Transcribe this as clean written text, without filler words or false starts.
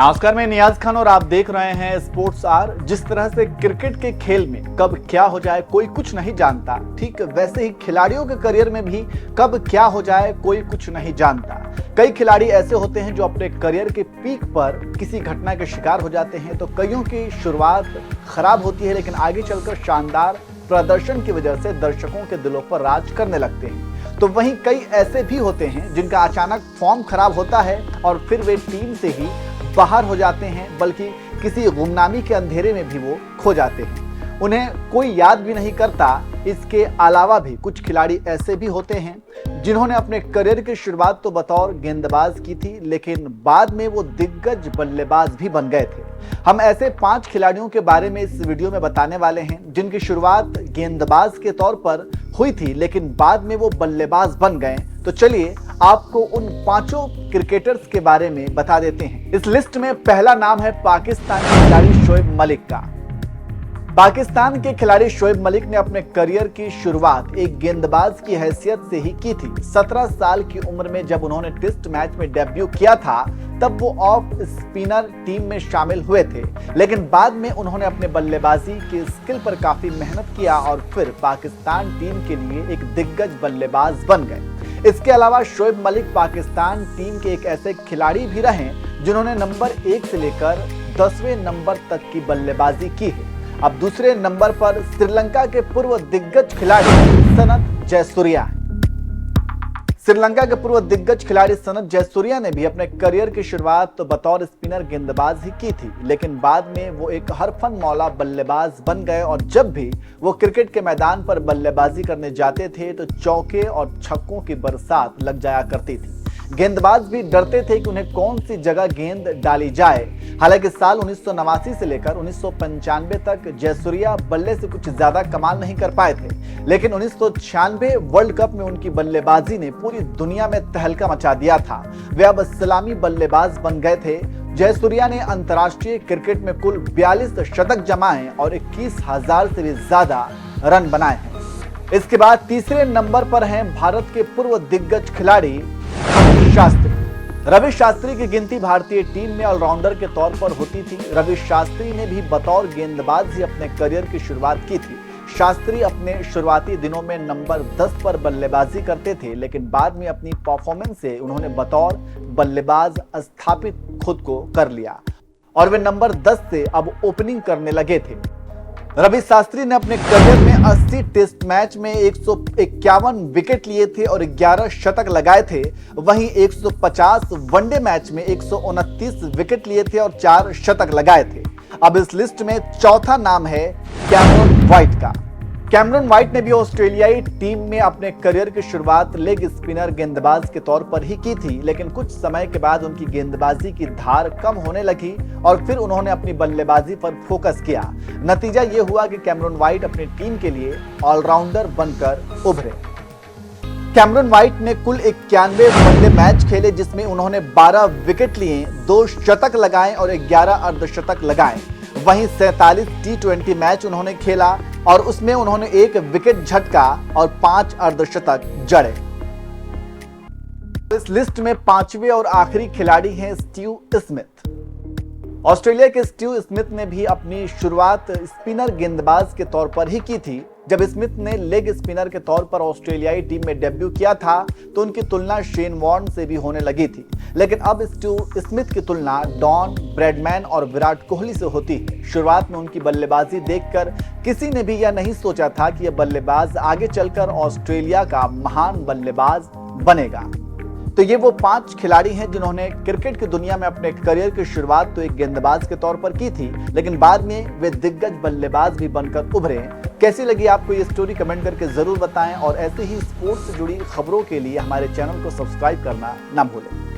नमस्कार, मैं नियाज खान और आप देख रहे हैं स्पोर्ट्स आर। जिस तरह से क्रिकेट के खेल में कब क्या हो जाए कोई कुछ नहीं जानता, ठीक वैसे ही खिलाड़ियों के करियर में भी कब क्या हो जाए कोई कुछ नहीं जानता। कई खिलाड़ी ऐसे होते हैं जो अपने करियर के पीक पर किसी घटना के शिकार हो जाते हैं, तो कईयों की शुरुआत खराब होती है लेकिन आगे चलकर शानदार प्रदर्शन की वजह से दर्शकों के दिलों पर राज करने लगते हैं। तो वहीं कई ऐसे भी होते हैं जिनका अचानक फॉर्म खराब होता है और फिर वे टीम से ही बाहर हो जाते हैं, बल्कि किसी गुमनामी के अंधेरे में भी वो खो जाते हैं, उन्हें कोई याद भी नहीं करता। इसके अलावा भी कुछ खिलाड़ी ऐसे भी होते हैं जिन्होंने अपने करियर की शुरुआत तो बतौर गेंदबाज की थी, लेकिन बाद में वो दिग्गज बल्लेबाज भी बन गए थे। हम ऐसे 5 खिलाड़ियों के बारे में इस वीडियो में बताने वाले हैं जिनकी शुरुआत गेंदबाज के तौर पर हुई थी लेकिन बाद में वो बल्लेबाज बन गए। तो चलिए आपको उन 5 क्रिकेटर्स के बारे में बता देते हैं। इस लिस्ट में पहला नाम है पाकिस्तानी खिलाड़ी शोएब मलिक का। पाकिस्तान के खिलाड़ी शोएब मलिक ने अपने करियर की शुरुआत एक गेंदबाज की हैसियत से ही की थी। 17 साल की उम्र में जब उन्होंने टेस्ट मैच में डेब्यू किया था तब वो ऑफ स्पिनर टीम में शामिल हुए थे, लेकिन बाद में उन्होंने अपने बल्लेबाजी की स्किल पर काफी मेहनत किया और फिर पाकिस्तान टीम के लिए एक दिग्गज बल्लेबाज बन गए। इसके अलावा शोएब मलिक पाकिस्तान टीम के एक ऐसे खिलाड़ी भी रहे जिन्होंने नंबर 1 से लेकर 10वें नंबर तक की बल्लेबाजी की है। अब दूसरे नंबर पर श्रीलंका के पूर्व दिग्गज खिलाड़ी सनत जयसूर्या। श्रीलंका के पूर्व दिग्गज खिलाड़ी सनत जयसूर्या ने भी अपने करियर की शुरुआत तो बतौर स्पिनर गेंदबाज ही की थी, लेकिन बाद में वो एक हरफन मौला बल्लेबाज बन गए और जब भी वो क्रिकेट के मैदान पर बल्लेबाजी करने जाते थे तो चौके और छक्कों की बरसात लग जाया करती थी। गेंदबाज भी डरते थे कि उन्हें कौन सी जगह गेंद डाली जाए। हालांकि साल 1989 से लेकर 1995 तक जयसूर्या बल्ले से कुछ ज्यादा कमाल नहीं कर पाए थे, लेकिन 1996 वर्ल्ड कप में उनकी बल्लेबाजी ने पूरी दुनिया में तहलका मचा दिया था। वे अब सलामी बल्लेबाज बन गए थे। जयसूर्या ने अंतर्राष्ट्रीय क्रिकेट में कुल 42 शतक जमाए और 21,000 से भी ज्यादा रन बनाए हैं। इसके बाद तीसरे नंबर पर हैं भारत के पूर्व दिग्गज खिलाड़ी रवि शास्त्री। रवि शास्त्री की गिनती भारतीय टीम में ऑलराउंडर के तौर पर होती थी। रवि शास्त्री ने भी बतौर गेंदबाज ही अपने करियर की शुरुआत की थी। शास्त्री अपने शुरुआती दिनों में नंबर 10 पर बल्लेबाजी करते थे, लेकिन बाद में अपनी परफॉर्मेंस से उन्होंने बतौर बल्लेबाज स्थापित खुद को कर लिया और वे नंबर 10 से अब ओपनिंग करने लगे थे। रवि शास्त्री ने अपने करियर में 80 टेस्ट मैच में 151 विकेट लिए थे और 11 शतक लगाए थे। वहीं 150 वनडे मैच में 129 विकेट लिए थे और 4 शतक लगाए थे। अब इस लिस्ट में चौथा नाम है कैमरन व्हाइट का। कैमरन व्हाइट ने भी ऑस्ट्रेलियाई टीम में अपने करियर की शुरुआत लेग स्पिनर गेंदबाज के तौर पर ही की थी, लेकिन कुछ समय के बाद उनकी गेंदबाजी की धार कम होने लगी और फिर उन्होंने अपनी बल्लेबाजी पर फोकस किया। नतीजा ये हुआ कि कैमरन व्हाइट अपनी टीम के लिए ऑलराउंडर बनकर उभरे। कैमरन व्हाइट ने कुल 91 वनडे मैच खेले जिसमें उन्होंने 12 विकेट लिए, 2 शतक लगाए और 11 अर्धशतक लगाए। वहीं 47 T20 मैच उन्होंने खेला और उसमें उन्होंने 1 विकेट झटका और 5 अर्धशतक जड़े। इस लिस्ट में 5वें और आखिरी खिलाड़ी हैं स्टीव स्मिथ। ऑस्ट्रेलिया के स्टीव स्मिथ ने भी अपनी शुरुआत स्पिनर गेंदबाज के तौर पर ही की थी। जब स्मिथ ने लेग स्पिनर के तौर पर ऑस्ट्रेलियाई टीम में डेब्यू किया था तो उनकी तुलना शेन वॉर्न से भी होने लगी थी, लेकिन अब स्टीव स्मिथ की तुलना डॉन ब्रैडमैन और विराट कोहली से होती है। शुरुआत में उनकी बल्लेबाजी देखकर किसी ने भी यह नहीं सोचा था कि यह बल्लेबाज आगे चलकर ऑस्ट्रेलिया का महान बल्लेबाज बनेगा। तो ये वो 5 खिलाड़ी हैं जिन्होंने क्रिकेट की दुनिया में अपने करियर की शुरुआत तो एक गेंदबाज के तौर पर की थी, लेकिन बाद में वे दिग्गज बल्लेबाज भी बनकर उभरे। कैसी लगी आपको ये स्टोरी कमेंट करके जरूर बताएं और ऐसे ही स्पोर्ट्स से जुड़ी खबरों के लिए हमारे चैनल को सब्सक्राइब करना ना भूलें।